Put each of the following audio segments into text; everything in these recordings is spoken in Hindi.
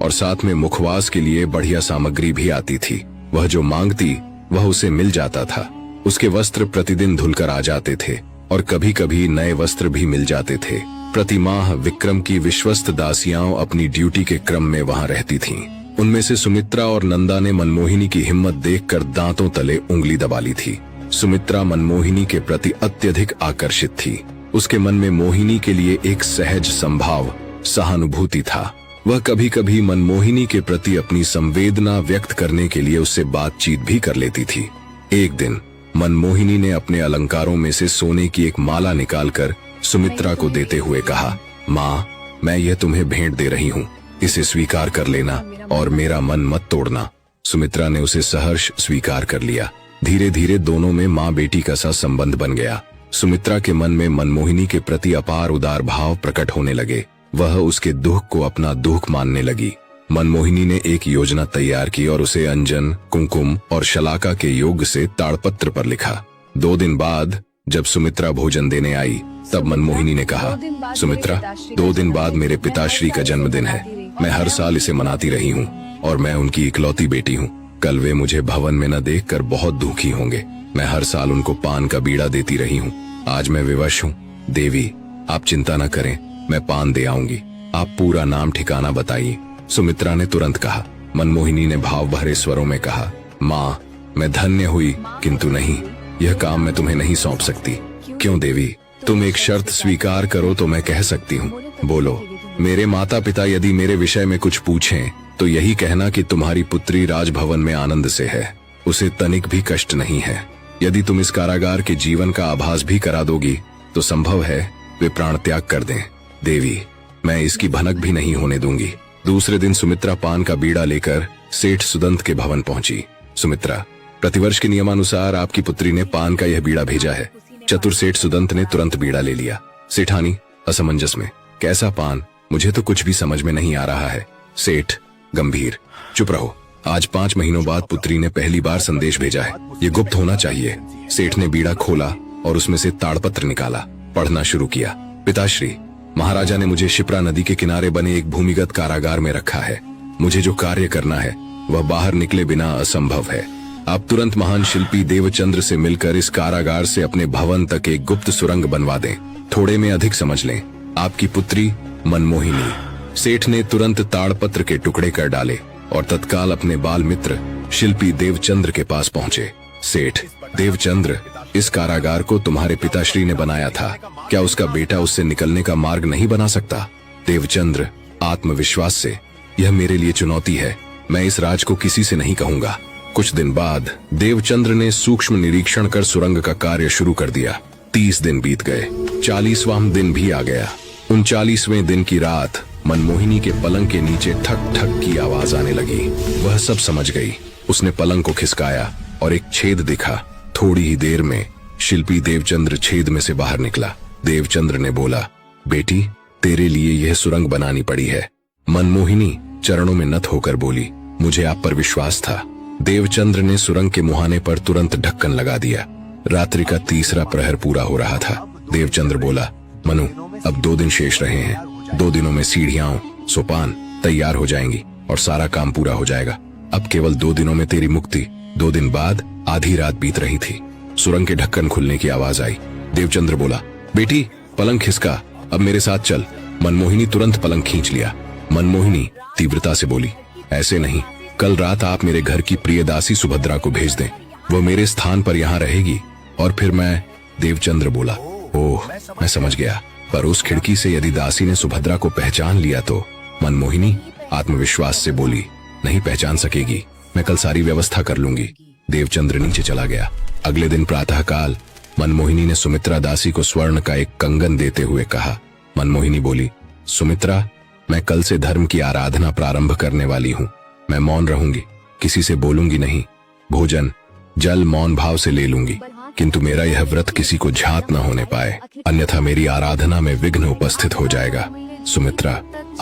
और साथ में मुखवास के लिए बढ़िया सामग्री भी आती थी। वह जो मांगती वह उसे मिल जाता था। उसके वस्त्र प्रतिदिन धुलकर आ जाते थे और कभी कभी नए वस्त्र भी मिल जाते थे। प्रतिमाह विक्रम की विश्वस्त दासियां अपनी ड्यूटी के क्रम में वहां रहती थीं। उनमें से सुमित्रा और नंदा ने मनमोहिनी की हिम्मत देखकर दांतों तले उंगली दबा ली थी। सुमित्रा मनमोहिनी के प्रति अत्यधिक आकर्षित थी। उसके मन में मोहिनी के लिए एक सहज संभाव, सहानुभूति था। वह कभी कभी मनमोहिनी के प्रति अपनी संवेदना व्यक्त करने के लिए उससे बातचीत भी कर लेती थी। एक दिन मनमोहिनी ने अपने अलंकारों में से सोने की एक माला निकालकर सुमित्रा को देते हुए कहा, माँ, मैं यह तुम्हें भेंट दे रही हूँ, इसे स्वीकार कर लेना और मेरा मन मत तोड़ना। सुमित्रा ने उसे सहर्ष स्वीकार कर लिया। धीरे धीरे दोनों में माँ बेटी का सा संबंध बन गया। सुमित्रा के मन में मनमोहिनी के प्रति अपार उदार भाव प्रकट होने लगे। वह उसके दुख को अपना दुख मानने लगी। मनमोहिनी ने एक योजना तैयार की और उसे अंजन, कुमकुम और शलाका के योग से ताड़पत्र पर लिखा। 2 दिन बाद जब सुमित्रा भोजन देने आई तब मनमोहिनी ने कहा, सुमित्रा, 2 दिन बाद मेरे पिताश्री का जन्मदिन है। मैं हर साल इसे मनाती रही हूँ और मैं उनकी इकलौती बेटी हूँ। कल वे मुझे भवन में न देखकर बहुत दुखी होंगे। मैं हर साल उनको पान का बीड़ा देती रही हूँ। आज मैं विवश हूँ। देवी, आप चिंता न करें, मैं पान दे आऊंगी। आप पूरा नाम ठिकाना बताइए। सुमित्रा ने तुरंत कहा। मनमोहिनी ने भाव भरे स्वरों में कहा, माँ, मैं धन्य हुई, किंतु नहीं, यह काम मैं तुम्हें नहीं सौंप सकती। क्यों देवी? तुम एक शर्त स्वीकार करो तो मैं कह सकती हूँ। बोलो। मेरे माता पिता यदि मेरे विषय में कुछ पूछें तो यही कहना कि तुम्हारी पुत्री राजभवन में आनंद से है, उसे तनिक भी कष्ट नहीं है। यदि तुम इस कारागार के जीवन का आभास भी करा दोगी तो संभव है वे प्राण त्याग कर दें। देवी, मैं इसकी भनक भी नहीं होने दूंगी। दूसरे दिन सुमित्रा पान का बीड़ा लेकर सेठ सुदंत के भवन पहुंची। सुमित्रा, प्रतिवर्ष के नियमानुसार आपकी पुत्री ने पान का यह बीड़ा भेजा है। चतुर सेठ सुदंत ने तुरंत बीड़ा ले लिया। सेठानी असमंजस में, कैसा पान? मुझे तो कुछ भी समझ में नहीं आ रहा है। सेठ गंभीर, चुप रहो। आज 5 महीनों बाद पुत्री ने पहली बार संदेश भेजा है, ये गुप्त होना चाहिए। सेठ ने बीड़ा खोला और उसमें से ताड़पत्र निकाला। पढ़ना शुरू किया। पिताश्री, महाराजा ने मुझे शिप्रा नदी के किनारे बने एक भूमिगत कारागार में रखा है। मुझे जो कार्य करना है वह बाहर निकले बिना असंभव है। आप तुरंत महान शिल्पी देवचंद्र से मिलकर इस कारागार से अपने भवन तक एक गुप्त सुरंग बनवा दें। थोड़े में अधिक समझ लें। आपकी पुत्री मनमोहिनी। सेठ ने तुरंत ताड़पत्र के टुकड़े कर डाले और तत्काल अपने बाल मित्र शिल्पी देवचंद्र के पास पहुंचे। सेठ, देवचंद्र इस कारागार को तुम्हारे पिताश्री ने बनाया था, क्या उसका बेटा उससे निकलने का मार्ग नहीं बना सकता? देवचंद्र आत्मविश्वास से, यह मेरे लिए चुनौती है, मैं इस राज को किसी से नहीं कहूंगा। कुछ दिन बाद देवचंद्र ने सूक्ष्म निरीक्षण कर सुरंग का कार्य शुरू कर दिया। 30 दिन बीत गए। 40वां दिन भी आ गया। 39वें दिन की रात मनमोहिनी के पलंग के नीचे ठक ठक की आवाज आने लगी। वह सब समझ गई। उसने पलंग को खिसकाया और एक छेद दिखा। थोड़ी ही देर में शिल्पी देवचंद्र छेद में से बाहर निकला। देवचंद्र ने बोला, बेटी, तेरे लिए यह सुरंग बनानी पड़ी है। मनमोहिनी चरणों में नत होकर बोली, मुझे आप पर विश्वास था। देवचंद्र ने सुरंग के मुहाने पर तुरंत ढक्कन लगा दिया। रात्रि का 3रा प्रहर पूरा हो रहा था। देवचंद्र बोला, मनु, अब 2 दिन शेष रहे हैं। 2 दिनों में सीढ़ियां, सोपान तैयार हो जाएंगी और सारा काम पूरा हो जाएगा। अब केवल 2 दिनों में तेरी मुक्ति। 2 दिन बाद आधी रात बीत रही थी। सुरंग के ढक्कन खुलने की आवाज आई। देवचंद्र बोला, बेटी, पलंग खिसका, अब मेरे साथ चल। मनमोहिनी तुरंत पलंग खींच लिया। मनमोहिनी तीव्रता से बोली, ऐसे नहीं, कल रात आप मेरे घर की प्रिय दासी सुभद्रा को भेज दें। वो मेरे स्थान पर यहाँ रहेगी और फिर मैं। देवचंद्र बोला, ओह, मैं समझ गया, पर उस खिड़की से यदि दासी ने सुभद्रा को पहचान लिया तो? मनमोहिनी आत्मविश्वास से बोली, नहीं पहचान सकेगी, मैं कल सारी व्यवस्था कर लूंगी। देवचंद्र नीचे चला गया। अगले दिन प्रातःकाल मनमोहिनी ने सुमित्रा दासी को स्वर्ण का एक कंगन देते हुए कहा। मनमोहिनी बोली, सुमित्रा, मैं कल से धर्म की आराधना प्रारंभ करने वाली हूँ। मैं मौन रहूंगी, किसी से बोलूंगी नहीं। भोजन जल मौन भाव से ले लूंगी, किंतु मेरा यह व्रत किसी को झात न होने पाए, अन्यथा मेरी आराधना में विघ्न उपस्थित हो जाएगा। सुमित्रा,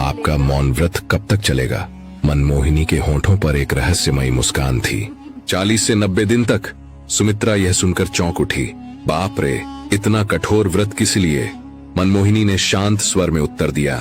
आपका मौन व्रत कब तक चलेगा? मनमोहिनी के होठों पर एक रहस्यमयी मुस्कान थी। 40 से 90 दिन तक। सुमित्रा यह सुनकर चौंक उठी। बाप रे, इतना कठोर व्रत किस लिए? मनमोहिनी ने शांत स्वर में उत्तर दिया,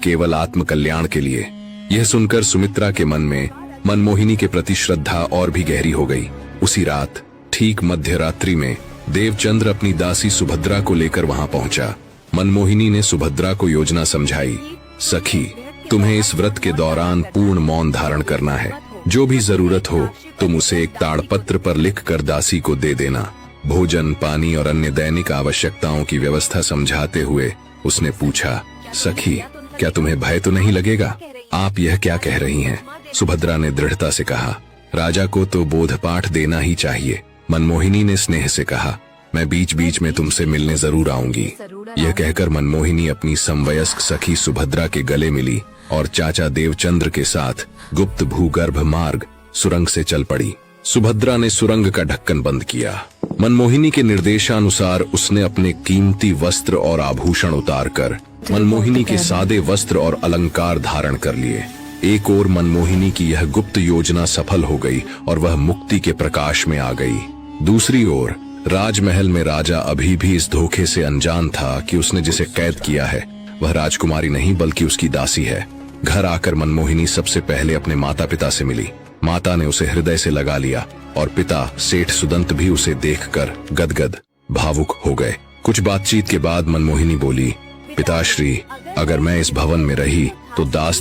केवल आत्म कल्याण के लिए। यह सुनकर सुमित्रा के मन में मनमोहिनी के प्रति श्रद्धा और भी गहरी हो गई। उसी रात ठीक मध्य रात्रि में देवचंद्र अपनी दासी सुभद्रा को लेकर वहां पहुंचा। मनमोहिनी ने सुभद्रा को योजना समझाई। सखी, तुम्हें इस व्रत के दौरान पूर्ण मौन धारण करना है। जो भी जरूरत हो तुम उसे एक ताड़पत्र पर लिखकर दासी को दे देना। भोजन, पानी और अन्य दैनिक आवश्यकताओं की व्यवस्था समझाते हुए उसने पूछा, सखी, क्या तुम्हें भय तो नहीं लगेगा? आप यह क्या कह रही हैं? सुभद्रा ने दृढ़ता से कहा, राजा को तो बोधपाठ देना ही चाहिए। मनमोहिनी ने स्नेह से कहा, मैं बीच बीच में तुमसे मिलने जरूर आऊंगी। यह कहकर मनमोहिनी अपनी समवयस्क सखी सुभद्रा के गले मिली और चाचा देवचंद्र के साथ गुप्त भूगर्भ मार्ग सुरंग से चल पड़ी। सुभद्रा ने सुरंग का ढक्कन बंद किया। मनमोहिनी के निर्देशानुसार उसने अपने कीमती वस्त्र और आभूषण उतारकर मनमोहिनी के सादे वस्त्र और अलंकार धारण कर लिए। एक ओर मनमोहिनी की यह गुप्त योजना सफल हो गई और वह मुक्ति के प्रकाश में आ गई। दूसरी ओर राजमहल में राजा अभी भी इस धोखे से अनजान था कि उसने जिसे कैद किया है वह राजकुमारी नहीं बल्कि उसकी दासी है। घर आकर मनमोहिनी सबसे पहले अपने माता पिता से मिली। माता ने उसे हृदय से लगा लिया और पिता सेठ सुदंत भी उसे देखकर गदगद भावुक हो गए। कुछ बातचीत के बाद मनमोहिनी बोली, पिताश्री, अगर मैं इस भवन में रही तो दास